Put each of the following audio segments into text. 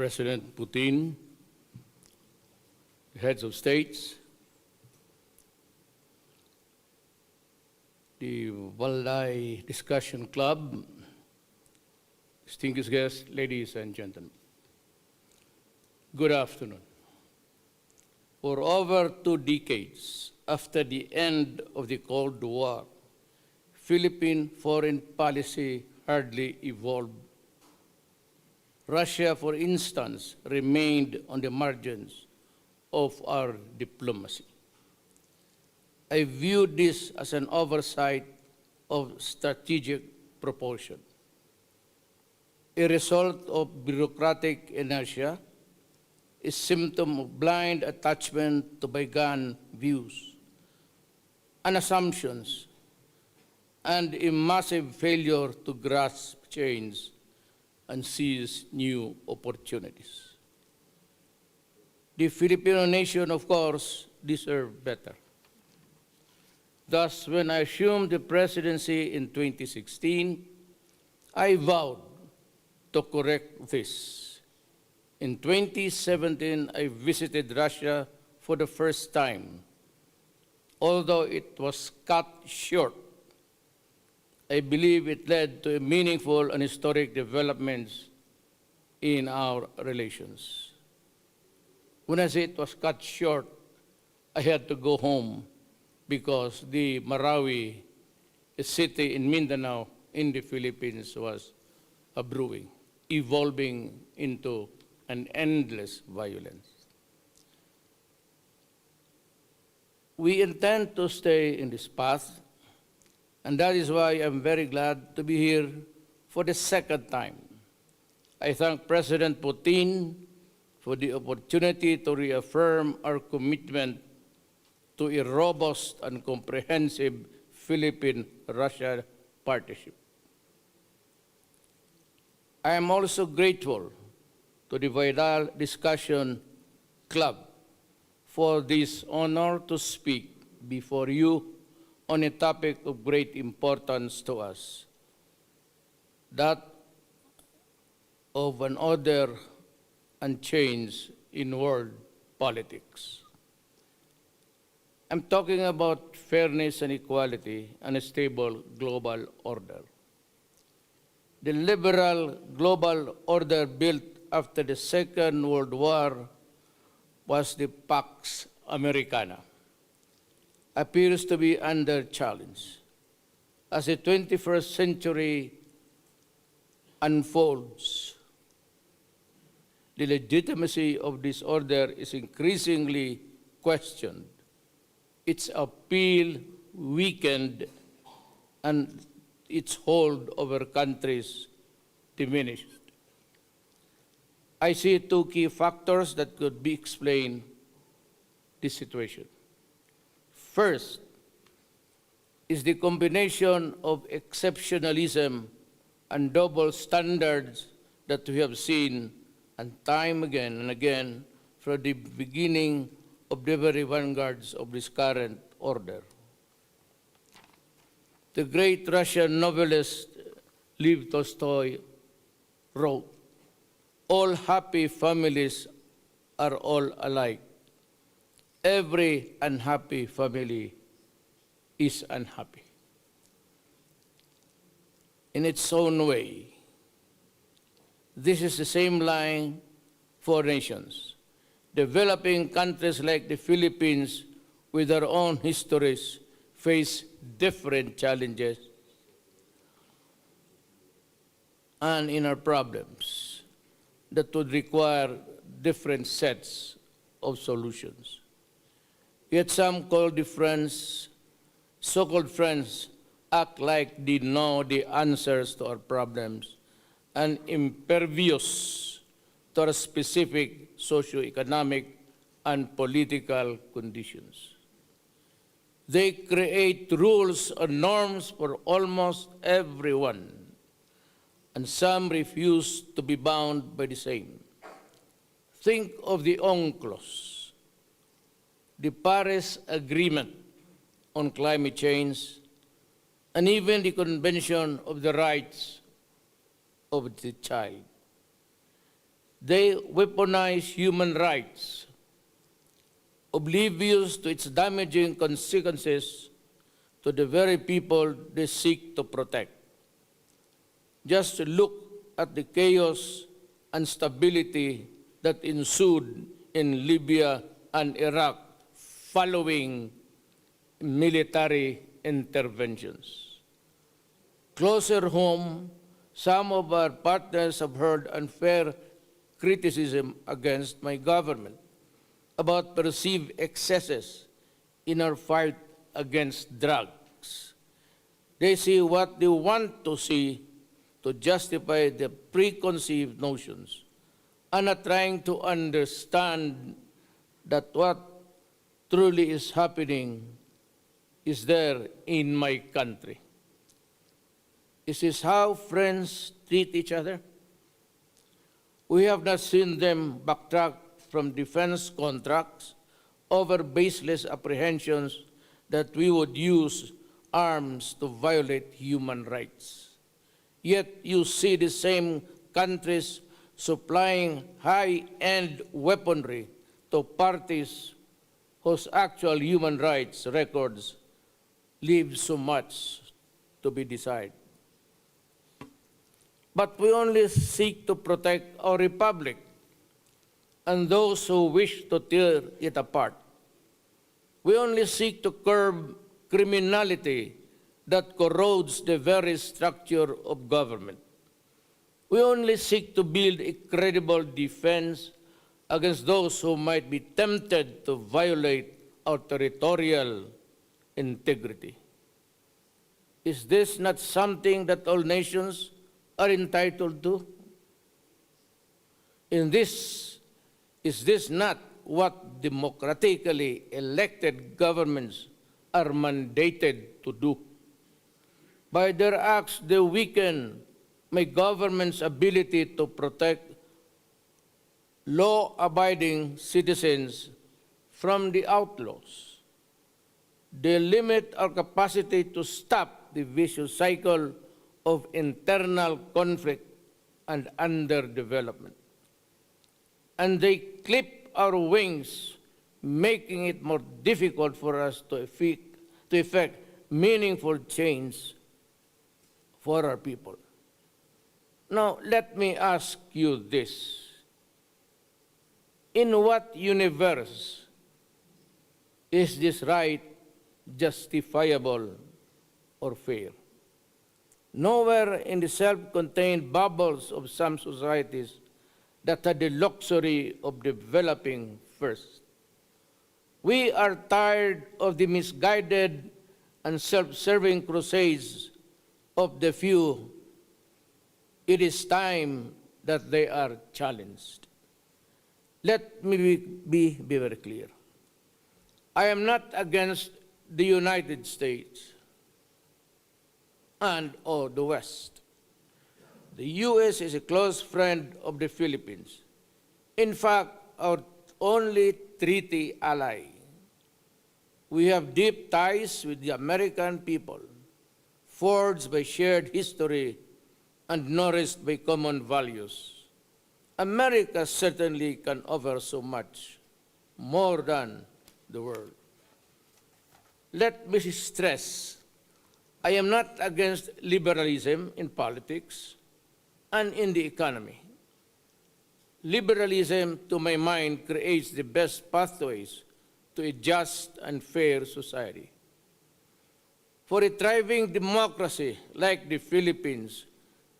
President Putin, the heads of states, the Valdai Discussion Club, distinguished guests, ladies and gentlemen. Good afternoon. For over 2 decades after the end of the Cold War, Philippine foreign policy hardly evolved. Russia, for instance, remained on the margins of our diplomacy. I view this as an oversight of strategic proportion, a result of bureaucratic inertia, a symptom of blind attachment to bygone views and assumptions, and a massive failure to grasp change and seize new opportunities. The Filipino nation, of course, deserves better. Thus, when I assumed the presidency in 2016, I vowed to correct this. In 2017, I visited Russia for the first time. Although it was cut short, I believe it led to meaningful and historic developments in our relations. When I say it was cut short, I had to go home because the Marawi, a city in Mindanao in the Philippines, was brewing, evolving into an endless violence. We intend to stay in this path, and that is why I'm very glad to be here for the second time. I thank President Putin for the opportunity to reaffirm our commitment to a robust and comprehensive Philippine-Russia partnership. I am also grateful to the Valdai Discussion Club for this honor to speak before you on a topic of great importance to us, that of an order and change in world politics. I'm talking about fairness and equality and a stable global order. The liberal global order built after the Second World War was the Pax Americana, appears to be under challenge. As the 21st century unfolds, the legitimacy of this order is increasingly questioned, its appeal weakened, and its hold over countries diminished. I see 2 key factors that could be explained this situation. First is the combination of exceptionalism and double standards that we have seen and time again and again from the beginning of the very vanguards of this current order. The great Russian novelist Lev Tolstoy wrote, "All happy families are all alike. Every unhappy family is unhappy." In its own way, this is the same line for nations. Developing countries like the Philippines with their own histories face different challenges and inner problems that would require different sets of solutions. Yet some so-called friends act like they know the answers to our problems and impervious to our specific socio-economic and political conditions. They create rules and norms for almost everyone, and some refuse to be bound by the same. Think of the UNCLOS, the Paris Agreement on Climate Change, and even the Convention of the Rights of the Child. They weaponize human rights, oblivious to its damaging consequences to the very people they seek to protect. Just look at the chaos and stability that ensued in Libya and Iraq following military interventions. Closer home, some of our partners have heard unfair criticism against my government about perceived excesses in our fight against drugs. They see what they want to see to justify their preconceived notions and are trying to understand that what truly is happening is there in my country. Is this how friends treat each other? We have not seen them backtrack from defense contracts over baseless apprehensions that we would use arms to violate human rights. Yet you see the same countries supplying high-end weaponry to parties whose actual human rights records leave so much to be desired. But we only seek to protect our republic and those who wish to tear it apart. We only seek to curb criminality that corrodes the very structure of government. We only seek to build a credible defense against those who might be tempted to violate our territorial integrity. Is this not something that all nations are entitled to? Is this not what democratically elected governments are mandated to do? By their acts, they weaken my government's ability to protect law-abiding citizens from the outlaws. They limit our capacity to stop the vicious cycle of internal conflict and underdevelopment. And they clip our wings, making it more difficult for us to effect meaningful change for our people. Now, let me ask you this. In what universe is this right justifiable or fair? Nowhere in the self-contained bubbles of some societies that had the luxury of developing first. We are tired of the misguided and self-serving crusades of the few. It is time that they are challenged. Let me be very clear. I am not against the United States or the West. The U.S. is a close friend of the Philippines. In fact, our only treaty ally. We have deep ties with the American people, forged by shared history and nourished by common values. America certainly can offer so much, more than the world. Let me stress, I am not against liberalism in politics and in the economy. Liberalism, to my mind, creates the best pathways to a just and fair society. For a thriving democracy like the Philippines,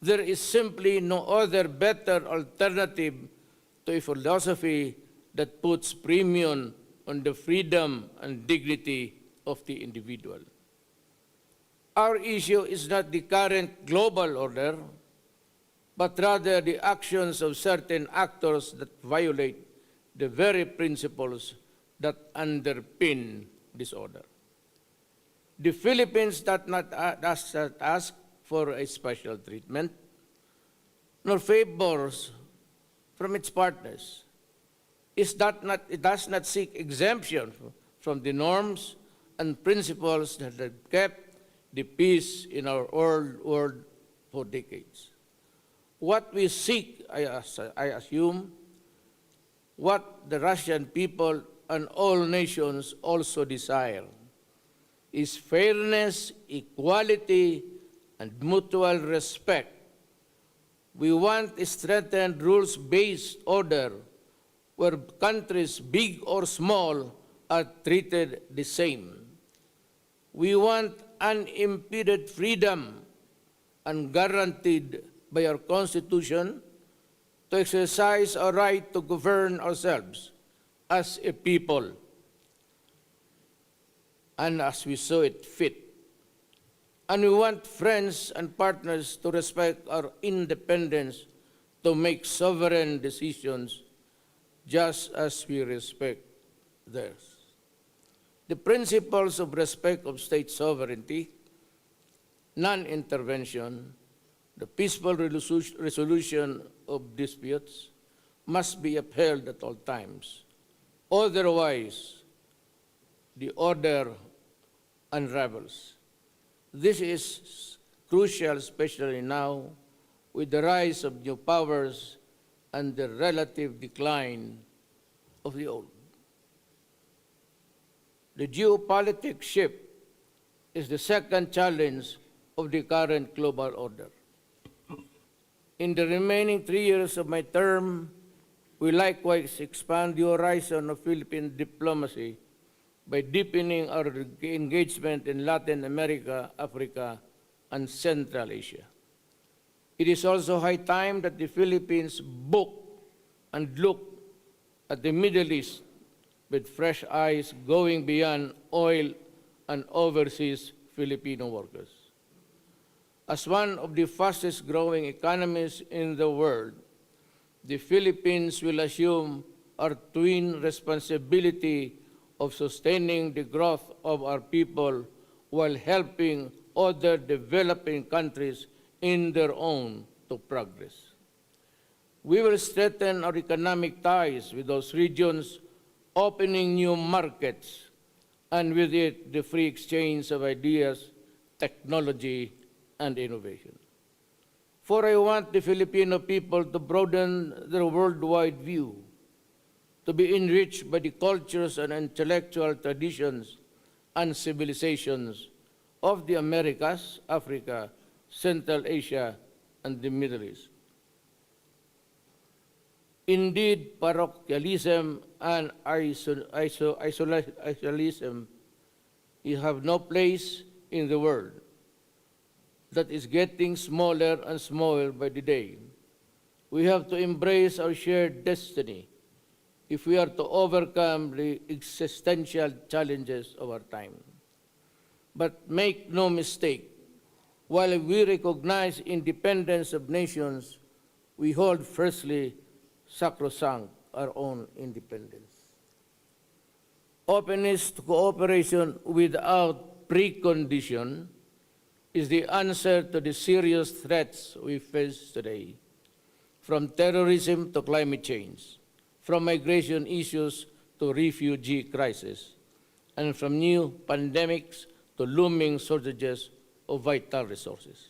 there is simply no other better alternative to a philosophy that puts premium on the freedom and dignity of the individual. Our issue is not the current global order, but rather the actions of certain actors that violate the very principles that underpin this order. The Philippines does not ask for a special treatment, nor favors from its partners. It does not seek exemption from the norms and principles that have kept the peace in our world for decades. What we seek, I assume, what the Russian people and all nations also desire, is fairness, equality, and mutual respect. We want a strengthened rules-based order where countries, big or small, are treated the same. We want unimpeded freedom and guaranteed by our Constitution to exercise our right to govern ourselves as a people and as we saw it fit. And we want friends and partners to respect our independence to make sovereign decisions just as we respect theirs. The principles of respect of state sovereignty, non-intervention, the peaceful resolution of disputes must be upheld at all times. Otherwise, the order unravels. This is crucial, especially now, with the rise of new powers and the relative decline of the old. The geopolitics shift is the second challenge of the current global order. In the remaining 3 years of my term, we likewise expand the horizon of Philippine diplomacy by deepening our engagement in Latin America, Africa, and Central Asia. It is also high time that the Philippines book and look at the Middle East with fresh eyes going beyond oil and overseas Filipino workers. As one of the fastest growing economies in the world, the Philippines will assume our twin responsibility of sustaining the growth of our people while helping other developing countries in their own to progress. We will strengthen our economic ties with those regions, opening new markets, and with it the free exchange of ideas, technology, and innovation. For I want the Filipino people to broaden their worldwide view, to be enriched by the cultures and intellectual traditions and civilizations of the Americas, Africa, Central Asia, and the Middle East. Indeed, parochialism and isolationism have no place in the world that is getting smaller and smaller by the day. We have to embrace our shared destiny if we are to overcome the existential challenges of our time. But make no mistake, while we recognize independence of nations, we hold firstly sacrosanct our own independence. Openness to cooperation without precondition is the answer to the serious threats we face today, from terrorism to climate change, from migration issues to refugee crisis, and from new pandemics to looming shortages of vital resources.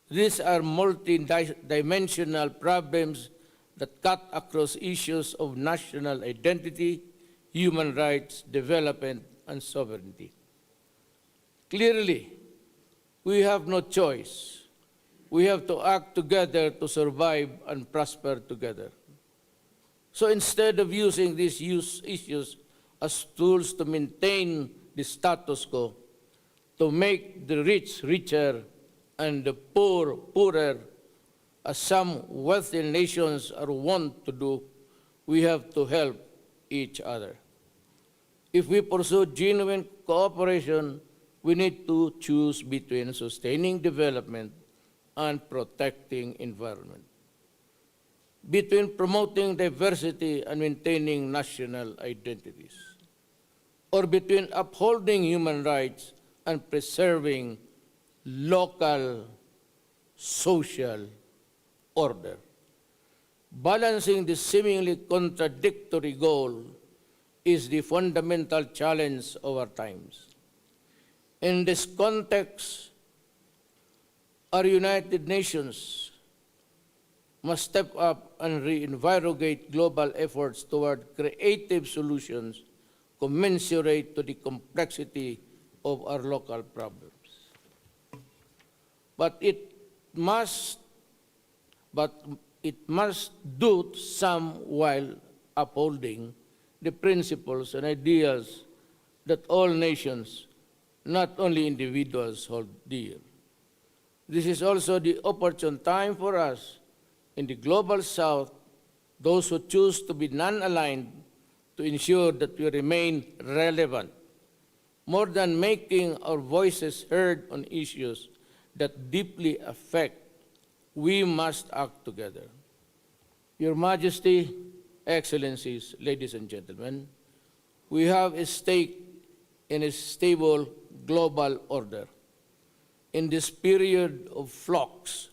These are multi-dimensional problems that cut across issues of national identity, human rights, development, and sovereignty. Clearly, we have no choice. We have to act together to survive and prosper together. So instead of using these issues as tools to maintain the status quo, to make the rich richer and the poor poorer, as some wealthy nations are wont to do, we have to help each other. If we pursue genuine cooperation, we need to choose between sustaining development and protecting environment, between promoting diversity and maintaining national identities, or between upholding human rights and preserving local social order. Balancing this seemingly contradictory goal is the fundamental challenge of our times. In this context, our United Nations must step up and reinvigorate global efforts toward creative solutions commensurate to the complexity of our local problems. But it must do some while upholding the principles and ideals that all nations, not only individuals, hold dear. This is also the opportune time for us in the global south, those who choose to be non-aligned, to ensure that we remain relevant. More than making our voices heard on issues that deeply affect, we must act together. Your Majesty, Excellencies, ladies and gentlemen, we have a stake in a stable global order. In this period of flux,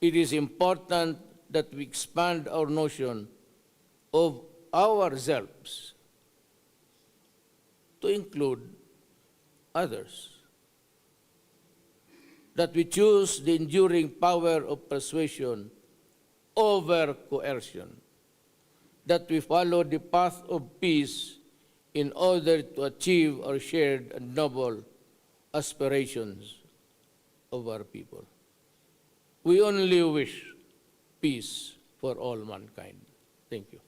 it is important that we expand our notion of ourselves to include others. That we choose the enduring power of persuasion over coercion. That we follow the path of peace in order to achieve our shared and noble aspirations of our people. We only wish peace for all mankind. Thank you.